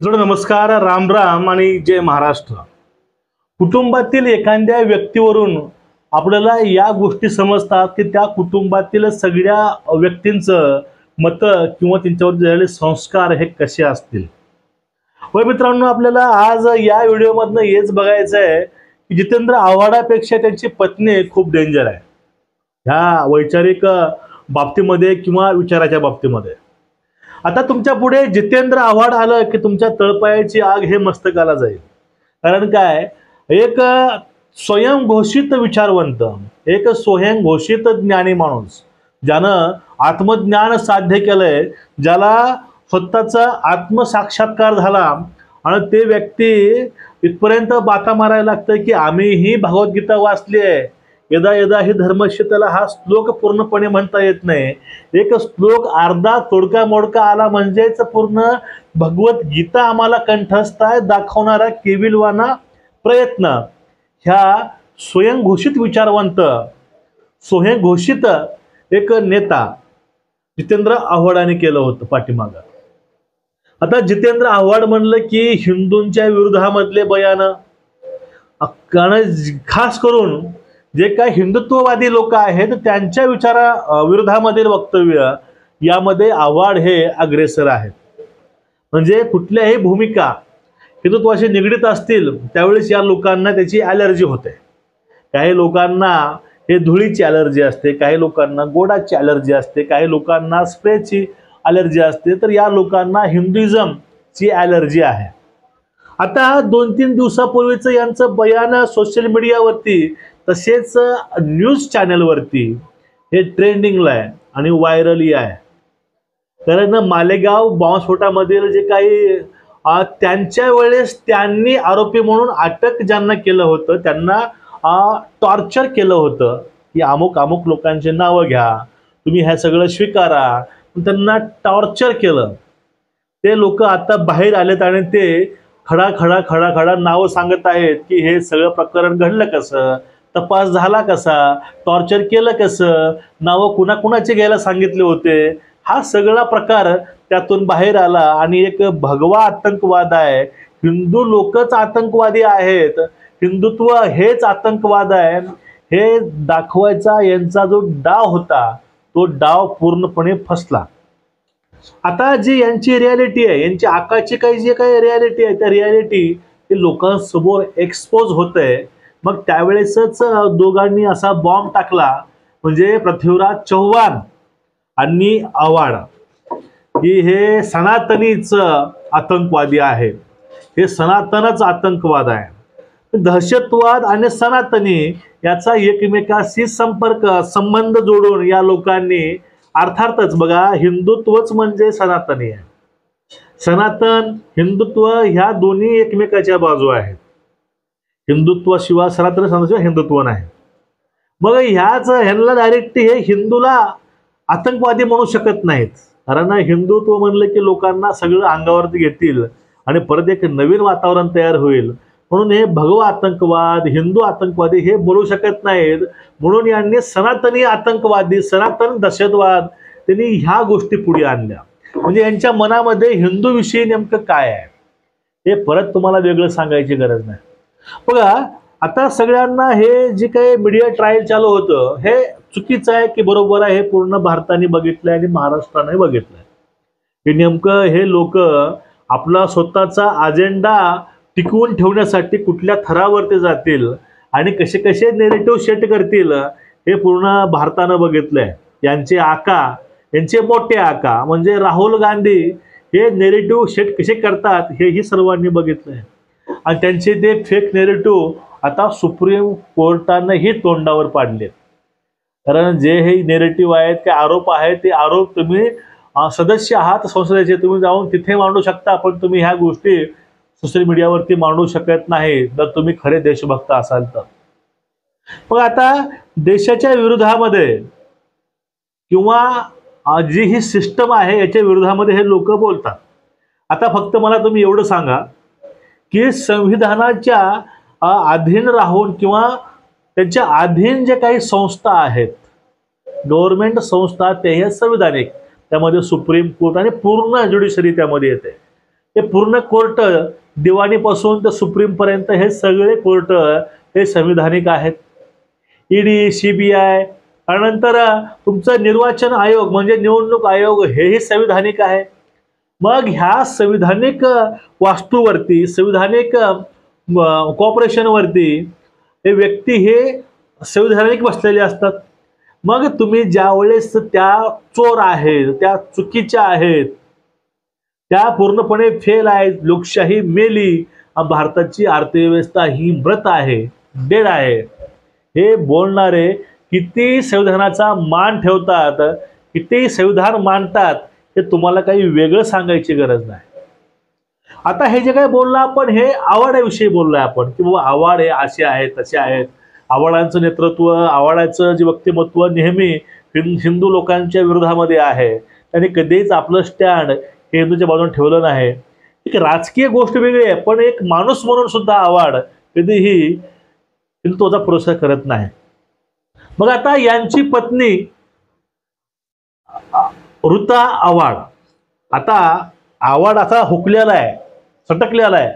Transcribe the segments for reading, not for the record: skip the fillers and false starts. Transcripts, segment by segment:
नमस्कार, राम राम आणि जय महाराष्ट्र। कुटुंबातील एखाद्या व्यक्तीवरून आपल्याला या गोष्टी समजतात की त्या कुटुंबातील सगळ्या व्यक्तींचं मत किंवा त्यांच्यावर झालेले संस्कार हे कसे असतील। होय मित्रांनो, आपल्याला आज या व्हिडिओमधनं हेच बघायचं आहे की जितेंद्र आव्हाडापेक्षा त्यांची पत्नी खूप डेंजर आहे ह्या वैचारिक बाबतीमध्ये किंवा विचाराच्या बाबतीमध्ये। आता तुमच्या पुढे जितेंद्र आव्हाड आलं की तुमच्या तळपायाची आग हे मस्तकाला जाईल। कारण काय, एक स्वयंघोषित विचारवंत, एक स्वयंघोषित ज्ञानी माणूस, ज्यानं आत्मज्ञान साध्य केलंय, ज्याला स्वतःचा आत्मसाक्षात्कार झाला आणि ते व्यक्ती इथपर्यंत बाता मारायला लागतं की आम्हीही भगवद्गीता वाचली आहे, यदा यदा ही धर्मस्य। त्याला हा श्लोक पूर्णपणे म्हणता येत नाही, एक श्लोक अर्धा तोडका मोडका आला म्हणजेच पूर्ण भगवद्गीता आम्हाला कंठस्थ आहे दाखवणारा केविलवाना प्रयत्न ह्या स्वयंघोषित विचारवंत, स्वयंघोषित एक नेता जितेंद्र आव्हाडांनी केलं होतं पाठीमागं। आता जितेंद्र आव्हाड म्हणलं की हिंदूंच्या विरोधामधले बयान, खास करून जे काही हिंदुत्ववादी लोक आहेत त्यांच्या विचारा विरोधामधील वक्तव्य यामध्ये आव्हाड हे अग्रेसर आहेत। म्हणजे कुठल्याही भूमिका हिंदुत्वाशी निगडीत असतील त्यावेळेस या लोकांना त्याची ॲलर्जी होते। काही लोकांना हे धुळीची ॲलर्जी असते, काही लोकांना गोडाची ॲलर्जी असते, काही लोकांना स्प्रेची ॲलर्जी असते, तर या लोकांना हिंदुइझमची ॲलर्जी आहे। आता 2-3 दिवसापूर्वीचं यांचं बयान सोशल मीडियावरती तसेच न्यूज चॅनलवरती हे ट्रेंडिंगला आहे आणि व्हायरलही आहे। कारण मालेगाव बॉम्बस्फोटामधील जे काही त्यांच्या वेळेस त्यांनी आरोपी म्हणून अटक ज्यांना केलं होतं त्यांना टॉर्चर केलं होतं की अमुक अमुक लोकांची नावं घ्या, तुम्ही हे सगळं स्वीकारा, त्यांना टॉर्चर केलं। ते लोक आता बाहेर आलेत आणि ते खडा खडा खडा खडा नावं सांगत आहेत की हे सगळं प्रकरण घडलं कसं, तपास झाला कसा, टॉर्चर केलं कसं, नावं कुणाकुणाचे घ्यायला सांगितले होते, हा सगळा प्रकार त्यातून बाहेर आला। आणि एक भगवा आतंकवाद आहे, हिंदू लोकच आतंकवादी आहेत, हिंदुत्व हेच आतंकवाद आहे, हे दाखवायचा यांचा जो डाव होता तो डाव पूर्णपणे फसला। आता जी यांची रियालिटी आहे, यांची आकाची काही जे काही रियालिटी आहे त्या रियालिटी हे लोकांसमोर एक्सपोज होत आहे। मग त्यावेळेसच दोघांनी असा बॉम्ब टाकला, म्हणजे पृथ्वीराज चव्हाण आणि आव्हाड की हे सनातनीच आतंकवादी आहेत, हे सनातनच आतंकवाद आहे। दहशतवाद आणि सनातनी याचा एकमेकाशी संबंध जोडून या लोकांनी, अर्थातच बघा हिंदुत्वच म्हणजे सनातनी आहे, सनातन हिंदुत्व ह्या दोन्ही एकमेकाच्या बाजू आहेत। हिंदुत्वाशिवाय सनातन समाजाशिवाय हिंदुत्व नाही। मग ह्यांना डायरेक्ट हे हिंदूला आतंकवादी म्हणू शकत नाहीत, कारण हिंदुत्व म्हणलं की लोकांना सगळं अंगावरती घेतील आणि परत एक नवीन वातावरण तयार होईल, म्हणून हे भगवा आतंकवाद, हिंदू आतंकवादी हे बोलू शकत नाहीत। म्हणून यांनी सनातनी आतंकवादी, सनातन दहशतवाद त्यांनी ह्या गोष्टी पुढे आणल्या। म्हणजे यांच्या मनामध्ये हिंदू विषयी नेमकं काय आहे हे परत तुम्हाला वेगळं सांगायची गरज नाही। बघा आता सगळ्यांना हे जे काही मीडिया ट्रायल चालू होतं हे चुकीचं आहे की बरोबर आहे, हे पूर्ण भारताने बघितलंय आणि महाराष्ट्राने बघितलंय की नेमकं हे लोक आपला स्वतःचा अजेंडा टिकवून ठेवण्यासाठी कुठल्या थरावरती जातील आणि कसे कसे नेरेटिव्ह सेट करतील हे पूर्ण भारतानं बघितलंय। यांचे आका, यांचे मोठे आका म्हणजे राहुल गांधी हे नेरेटिव्ह सेट कसे करतात हेही सर्वांनी बघितलंय आणि त्यांचे ते फेक नेरेटिव्ह आता सुप्रीम कोर्टानंही तोंडावर पाडलेत। कारण जे हे नेरेटिव्ह आहेत, ते आरोप आहेत, ते आरोप तुम्ही सदस्य आहात संसदेचे, तुम्ही जाऊन तिथे मांडू शकता, पण तुम्ही ह्या गोष्टी सोशल मीडियावरती मांडू शकत नाही जर तुम्ही खरे देशभक्त असाल तर। मग आता देशाच्या विरोधामध्ये किंवा जी ही सिस्टम आहे याच्या विरोधामध्ये हे लोक बोलतात। आता फक्त मला तुम्ही एवढं सांगा की संविधानाच्या अधीन राहून किंवा त्यांच्या अधीन जे काही संस्था आहेत, गव्हर्नमेंट संस्था, ते हे संविधानिक, त्यामध्ये सुप्रीम कोर्ट आणि पूर्ण ज्युडिशरी त्यामध्ये येते। हे पूर्ण कोर्ट, दिवाणीपासून तर सुप्रीम पर्यंत हे सगळे कोर्ट हे संविधानिक आहेत. ईडी, सीबीआय, त्यानंतर तुमचं निर्वाचन आयोग म्हणजे निवडणूक आयोग हेही संविधानिक आहे. मग ह्या संविधानिक वास्तूवरती, संविधानिक कॉर्पोरेशनवरती हे व्यक्ती हे संविधानिक बसलेले असतात. मग तुम्ही ज्या वेळेस त्या चोर आहेत, त्या चुकीच्या आहेत, त्या पूर्णपणे फेल आहेत, लोकशाही मेली, भारताची अर्थव्यवस्था ही मृत आहे, डेड आहे, हे बोलणारे किती संविधानाचा मान ठेवतात, किती संविधान मानतात, हे तुम्हाला काही वेगळं सांगायची गरज नाही. आता हे जे काही बोललो आपण, हे आव्हाडाविषयी बोललोय आपण की बाबा आव्हाड हे असे आहेत, तसे आहेत. आव्हाडांचं नेतृत्व, आव्हाडाचं जे व्यक्तिमत्व नेहमी हिंदू लोकांच्या विरोधामध्ये आहे. त्यांनी कधीच आपलं स्टँड हे हिंदूच्या बाजूने ठेवलं नाही. एक राजकीय गोष्ट वेगळी आहे, पण एक माणूस म्हणून सुद्धा आव्हाड कधीही हिंदुत्वाचा पुरस्कार करत नाही. मग आता यांची पत्नी ऋता आव्हाड, आता आव्हाड असा हुकलेला आहे, सटकलेला आहे,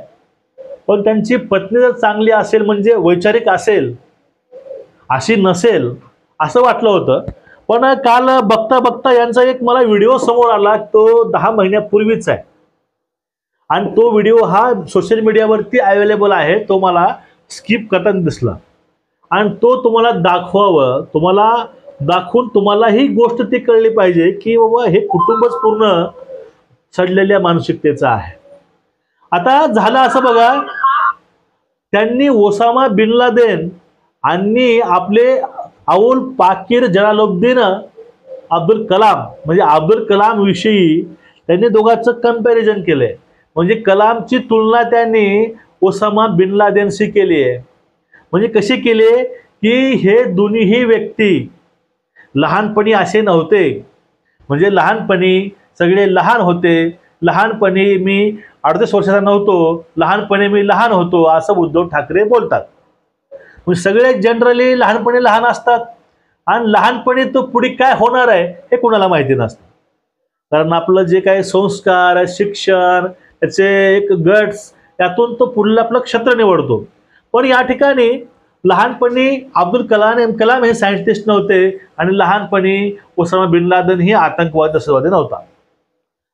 पण त्यांची पत्नी जर चांगली असेल म्हणजे वैचारिक असेल, अशी नसेल असं वाटलं होतं. पण काल बघता बघता यांचा एक मला व्हिडिओ समोर आला, तो 10 महिन्यापूर्वीच आहे आणि तो व्हिडिओ हा सोशल मीडियावरती अवेलेबल आहे. तो मला स्किप करताना दिसला आणि तो तुम्हाला दाखवावं, तुम्हाला दाखवून तुम्हाला ही गोष्ट ती कळली पाहिजे की बाबा हे कुटुंबच पूर्ण सडलेल्या मानसिकतेचं आहे. आता झालं असं बघा, त्यांनी ओसामा बिन लादेन आणि आपले अबुल पाकीर जलालुद्दीन अब्दुल कलाम म्हणजे अब्दुल कलाम विषयी त्यांनी दोघांचं कंपॅरिझन केलंय. म्हणजे कलामची तुलना त्यांनी ओसामा बिन लादेनशी केली आहे. म्हणजे कशी केली की हे दोन्हीही व्यक्ती लहानपणी असे नव्हते. म्हणजे लहानपणी सगळे लहान होते, लहानपणी मी 38 वर्षाचा नव्हतो, लहानपणी मी लहान होतो, असं उद्धव ठाकरे बोलतात. म्हणजे सगळे जनरली लहानपणी लहान असतात आणि लहानपणी तो पुढे काय होणार आहे हे कुणाला माहिती नसतं. कारण आपलं जे काही संस्कार, शिक्षण, त्याचे एक गट्स, त्यातून तो पुढलं आपलं क्षेत्र निवडतो. पण या ठिकाणी लहानपणी अब्दुल कलाम हे सायंटिस्ट नव्हते आणि लहानपणी ओसामा बिन लादेन ही आतंकवादी दहशतवादी नव्हता.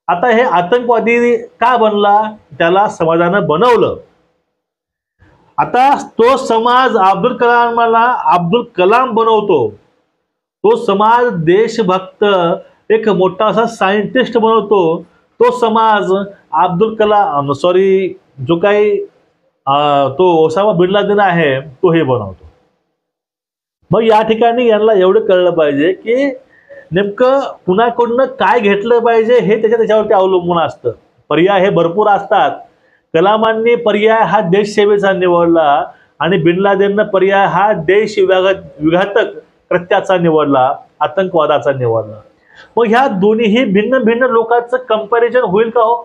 आता हे आतंकवादी का बनला, त्याला समाजानं बनवलं. आता तो समाज अब्दुल कलामला अब्दुल कलाम बनवतो, तो समाज देशभक्त एक मोठा असा सायंटिस्ट बनवतो, तो समाज अब्दुल कलाम जो काही तो ओसामा बिन लादेन आहे तो हे बनवतो. मग या ठिकाणी यांना एवढं कळलं पाहिजे की नेमकं कुणाकडून काय घेतलं पाहिजे हे त्याच्यावरती अवलंबून असतं. पर्याय हे भरपूर असतात. कलामांनी पर्याय हा देशसेवेचा निवडला आणि बिन लादेननं पर्याय हा देश विघातक कृत्याचा निवडला, आतंकवादाचा निवडला. मग ह्या दोन्हीही भिन्न भिन्न लोकांचं कंपॅरिझन होईल का? हो,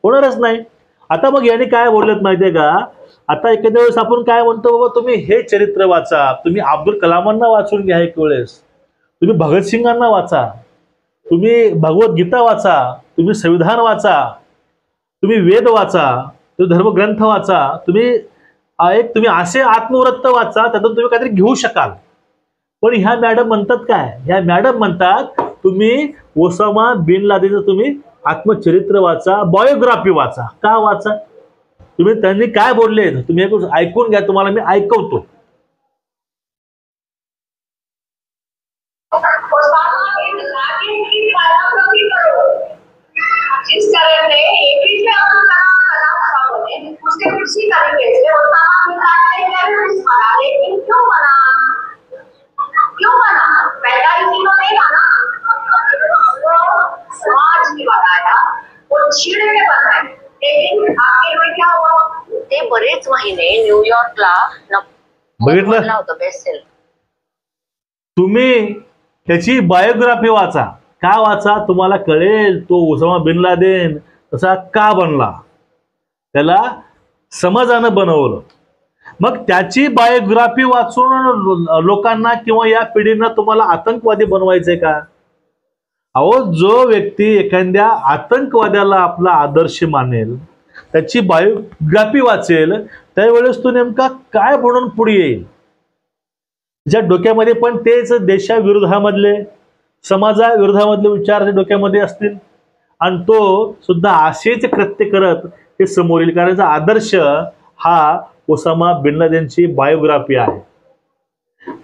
होणारच नाही. आता मग यांनी काय बोललेत माहितीये का, आता एखाद्या वेळेस आपण काय म्हणतो, बाबा तुम्ही हे चरित्र वाचा, तुम्ही अब्दुल कलामांना वाचून घ्या, एक वेळेस तुम्ही भगतसिंगांना वाचा, तुम्ही भगवद्गीता वाचा, तुम्ही संविधान वाचा, तुम्ही वेद वाचा, तुम्ही धर्मग्रंथ वाचा, तुम्ही असे आत्मवृत्त वाचा, त्यातून तुम्ही काहीतरी घेऊ शकाल. पण ह्या मॅडम म्हणतात काय, ह्या मॅडम म्हणतात तुम्ही ओसामा बिन लादेनचं तुम्ही आत्मचरित्र वाचा, बायोग्राफी वाचा. का वाचा? तुम्ही त्यांनी काय बोलले तुम्ही ऐकून घ्या, तुम्हाला मी ऐकवतो. जिस तरह से एपी में उसके किसी तरीके से लेकिन क्यों बना पहला इसी को नहीं बना, समाज ने बताया वो चिड़ के बना है. लेकिन आखिर में क्या हुआ, ते बरेच महिने न्यूयॉर्कला बघितलं होतं बेस्ट सेलर. तुम्ही त्याची बायोग्राफी वाचा. का वाचा? तुम्हाला कळेल तो ओसामा बिन लादेन तसा का बनला, त्याला समाजानं बनवलं. मग त्याची बायोग्राफी वाचून लोकांना किंवा या पिढींना तुम्हाला आतंकवादी बनवायचंय का? अहो, जो व्यक्ती एखाद्या आतंकवाद्याला आपला आदर्श मानेल, त्याची बायोग्राफी वाचेल, त्यावेळेस तो नेमका काय म्हणून पुढे येईल. ज्या डोक्यामध्ये पण तेच देशाविरोधामधले, समाजाविरोधामधले विचार त्या डोक्यामध्ये असतील आणि तो सुद्धा असेच कृत्य करत ते समोर येईल. कारण त्याचा आदर्श हा ओसामा बिन लादेनची बायोग्राफी आहे.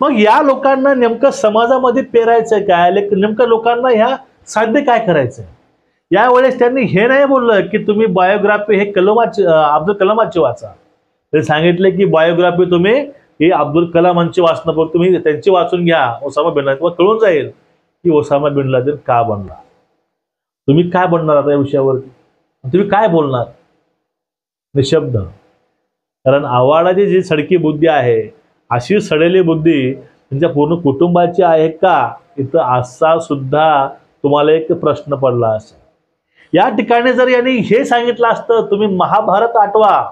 मग या लोकांना नेमकं समाजामध्ये पेरायचं काय, नेमकं लोकांना ह्या साध्य काय करायचं. यावेळेस त्यांनी हे नाही बोललं की तुम्ही बायोग्राफी हे अब्दुल कलामांची वाचा. ते सांगितले की बायोग्राफी तुम्ही ही अब्दुल कलामांची वाचणं, तुम्ही त्यांची वाचून घ्या ओसामा बिन लादेन, तुम्हाला कळून जाईल की ओसामा बिन लादेन का बनला. तुम्ही काय बनणार आता या विषयावरती, तुम्ही काय बोलणार. निशब्द. कारण आव्हाडाची जी सडकी बुद्धी आहे, अशी सडेली बुद्धी त्यांच्या पूर्ण कुटुंबाची आहे का, इथं असा सुद्धा तुम्हाला एक प्रश्न पडला असेल. या ठिकाणी जर यांनी हे सांगितलं असतं, तुम्ही महाभारत आठवा,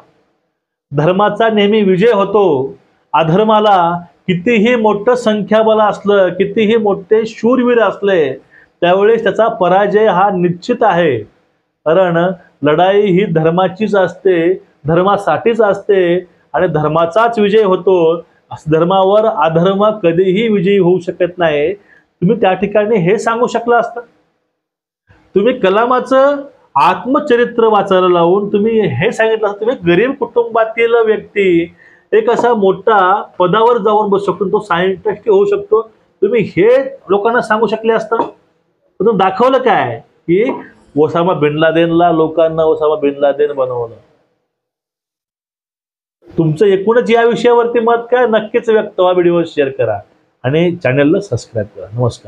धर्माचा नेहमी विजय होतो, अधर्माला कितीही मोठं संख्याबळ असलं, कितीही मोठे शूरवीर असले, त्यावेळेस त्याचा पराजय हा निश्चित आहे. कारण लढाई ही धर्माचीच असते, धर्मासाठीच असते आणि धर्माचाच विजय होतो. धर्मावर अधर्म कधीही विजयी होऊ शकत नाही. तुम्ही त्या ठिकाणी हे सांगू शकला असता. तुम्ही कलामाचं आत्मचरित्र वाचायला लावून तुम्ही हे सांगितलं असतं, तुम्ही गरीब कुटुंबातील व्यक्ती एक असा मोठा पदावर जाऊन बसू शकतो, तो सायंटिस्ट होऊ शकतो, तुम्ही हे लोकांना सांगू शकले असता. तुम्ही दाखवलं काय की ओसामा बिन लादेनला लोकांना ओसामा बिन लादेन बनवलं. तुमचं एकूणच या विषयावरती मत काय, नक्कीच व्यक्त व्हा, व्हिडिओ शेअर करा आणि चॅनलला सबस्क्राईब करा. नमस्कार.